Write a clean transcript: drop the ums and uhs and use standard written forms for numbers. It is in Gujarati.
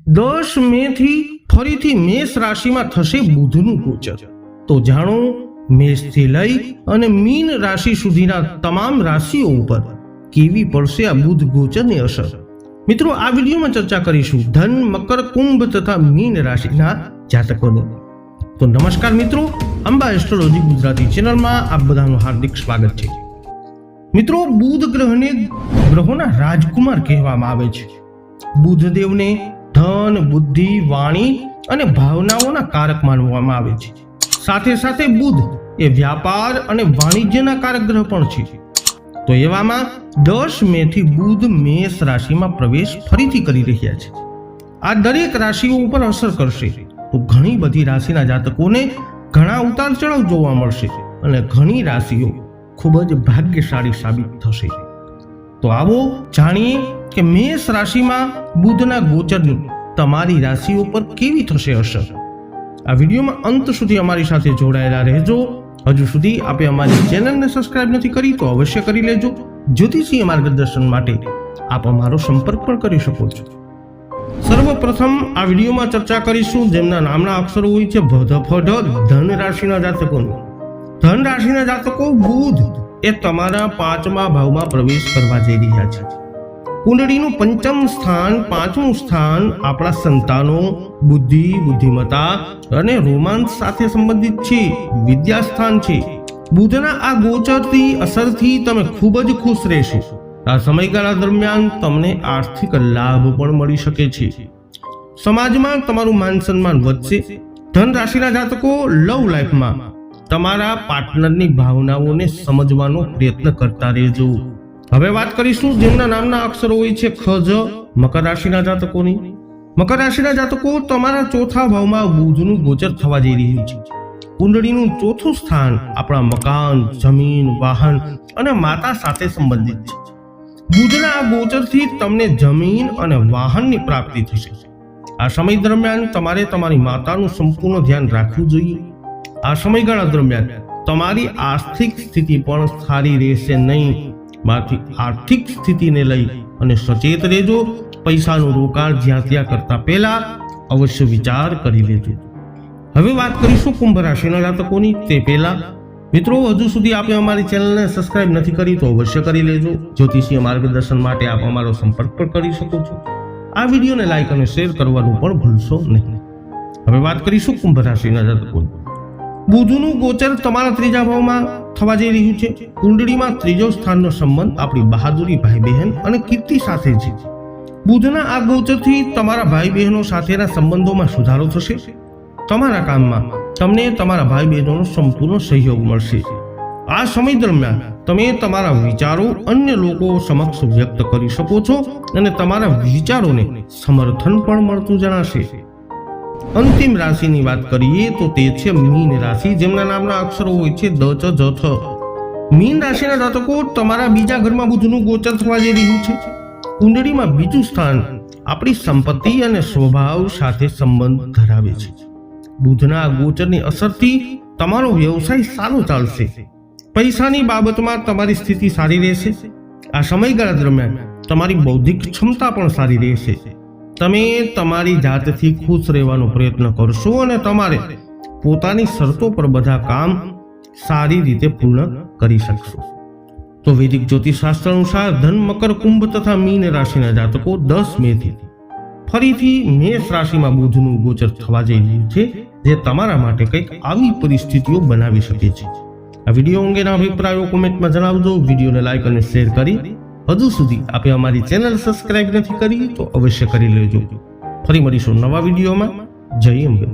10 મે થી ફરીથી મેષ રાશિમાં થશે બુધનું ગોચર। તો જાણો મેષથી લઈ અને મીન રાશિ સુધીના તમામ રાશિઓ ઉપર કેવી પડશે આ બુધ ગોચરની અસર। મિત્રો, આ વિડીયોમાં ચર્ચા કરીશું ધન, મકર, કુંભ તથા મીન રાશિના જાતકોની। તો નમસ્કાર મિત્રો, અંબા એસ્ટ્રોલોજી ગુજરાતી ચેનલમાં આપ બધાનું હાર્દિક સ્વાગત છે। મિત્રો, બુધ ગ્રહને ગ્રહોના રાજકુમાર કહેવામાં આવે છે। બુધ દેવને ધન, બુદ્ધિ, વાણી અને ભાવનાઓના કારક માનવામાં આવે છે। સાથે સાથે બુધ એ વ્યાપાર અને વાણિજ્યના કારક ગ્રહ પણ છે। તો એવામાં 10 મે થી બુધ મેષ રાશિમાં પ્રવેશ ફરીથી કરી રહ્યા છે। આ દરેક રાશિઓ ઉપર અસર કરશે। તો ઘણી બધી રાશિના જાતકોને ઘણા ઉતાર ચઢાવ જોવા મળશે અને ઘણી રાશિઓ ખૂબ જ ભાગ્યશાળી સાબિત થશે। તો આવો જાણીએ કે મેષ રાશિમાં બુધના ગોચરની તમારી રાશિઓ પર કેવી થશે અસર। આ વિડીયોમાં અંત સુધી અમારી સાથે જોડાયેલા રહેજો। હજુ સુધી આપે અમારી ચેનલને સબસ્ક્રાઇબ નથી કરી તો અવશ્ય કરી લેજો। જ્યોતિષીય માર્ગદર્શન માટે આપ અમારો સંપર્ક પણ કરી શકો છો। સર્વપ્રથમ આ વિડીયોમાં ચર્ચા કરીશું જેમના નામના અક્ષરો હોય છે ભ, ધ, ફ, ઢ, ધન રાશિના જાતકોની। ધન રાશિના જાતકો બુધ એ તમારા 5મા ભાવમાં પ્રવેશ કરવા જઈ રહ્યા છે। કુંડળીનું 5મ સ્થાન, 5મું સ્થાન આપણા સંતાનો, બુદ્ધિ, બુદ્ધિમત્તા અને રોમાંસ સાથે સંબંધિત છે, વિદ્યા સ્થાન છે। બુધના આ ગોચરથી અસરથી તમે ખૂબ જ ખુશ રહેશો। આ સમયગાળા દરમિયાન તમને આર્થિક લાભ પણ મળી શકે છે। સમાજમાં તમારું માન સન્માન વધશે। ધન રાશિના જાતકો લવ લાઈફમાં તમારા પાર્ટનરની ભાવનાઓને સમજવાનો પ્રયત્ન કરતા રહેજો। હવે વાત કરીશું જેમના નામના અક્ષરો હોય છે ખ, જ, મકર રાશિના જાતકોની। મકર રાશિના જાતકો તમારા 4થા ભાવમાં બુધનું ગોચર થવા જઈ રહ્યું છે। કુંડળીનું 4થું સ્થાન આપણા મકાન, જમીન, વાહન અને માતા સાથે સંબંધિત છે। બુધના આ ગોચરથી તમને જમીન અને વાહનની પ્રાપ્તિ થશે। આ સમય દરમિયાન તમારે તમારી માતાનું સંપૂર્ણ ધ્યાન રાખવું જોઈએ। આ સમયગાળા દરમિયાન તમારી આર્થિક સ્થિતિ પણ સારી રહેશે નહીં, માથી આર્થિક સ્થિતિને લઈ અને સચેત રહેજો। પૈસાનું રોકાણ જ્યાં ત્યાં કરતા પહેલા અવશ્ય વિચાર કરી લેજો। હવે વાત કરીશું કુંભ રાશિના જાતકોની। તે પહેલા મિત્રો, હજુ સુધી આપે અમારી ચેનલને સબસ્ક્રાઇબ નથી કરી તો અવશ્ય કરી લેજો। જ્યોતિષીય માર્ગદર્શન માટે આપ અમારો સંપર્ક પણ કરી શકો છો। આ વિડીયોને લાઈક અને શેર કરવાનું પણ ભૂલશો નહીં। હવે વાત કરીશું કુંભ રાશિના જાતકોની। બુધનું ગોચર તમારા 3જા ભાવમાં થવા જઈ રહ્યું છે। કુંડળીમાં 3જો સ્થાનનો સંબંધ આપણી બહાદુરી, ભાઈ બહેન અને કીર્તિ સાથે છે। બુધના આ ગોચરથી તમારા ભાઈ બહેનો સાથેના સંબંધોમાં સુધારો થશે। તમારા કામમાં તમને તમારા ભાઈ બહેનોનો સંપૂર્ણ સહયોગ મળશે। આ સમય દરમિયાન તમે તમારા વિચારો અન્ય લોકો સમક્ષ વ્યક્ત કરી શકો છો અને તમારા વિચારોને સમર્થન પણ મળતું જણાશે। અંતિમ રાશિની વાત કરીએ તો તે છે મીન રાશિ જેમના નામના અક્ષરો હોય છે દ, ચ, જ, થ। મીન રાશિના જાતકો તમારા 2જા ઘરમાં બુધનું ગોચર થવા જઈ રહ્યું છે। કુંડળીમાં 2જું સ્થાન આપણી સંપત્તિ અને સ્વભાવ સાથે સંબંધ ધરાવે છે। બુધના આ ગોચરની અસરથી તમારો વ્યવસાય સારો ચાલશે। પૈસાની બાબતમાં તમારી સ્થિતિ સારી રહેશે। આ સમયગાળા દરમિયાન તમારી બૌદ્ધિક ક્ષમતા પણ સારી રહેશે। તમે તમારી જાતથી ખુશ રહેવાનો પ્રયત્ન કરશો અને તમારે પોતાની શરતો પર બધા કામ સારી રીતે પૂર્ણ કરી શકશો। તો વૈદિક જ્યોતિષશાસ્ત્ર અનુસાર ધન, મકર, કુંભ તથા મીન રાશિના જાતકો 10 મે થી ફરીથી મેષ રાશિમાં બુધનું ગોચર થવા જઈ રહ્યું છે જે તમારા માટે કંઈક આવી પરિસ્થિતિઓ બનાવી શકે છે। આ વિડીયો અંગેના અભિપ્રાયો કોમેન્ટમાં જણાવજો। વિડીયોને લાઈક અને શેર કરી હજુ સુધી આપે અમારી ચેનલ સબસ્ક્રાઇબ નથી કરી તો અવશ્ય કરી લેજો। ફરી મળીશું નવા વિડીયોમાં। જય અંબે।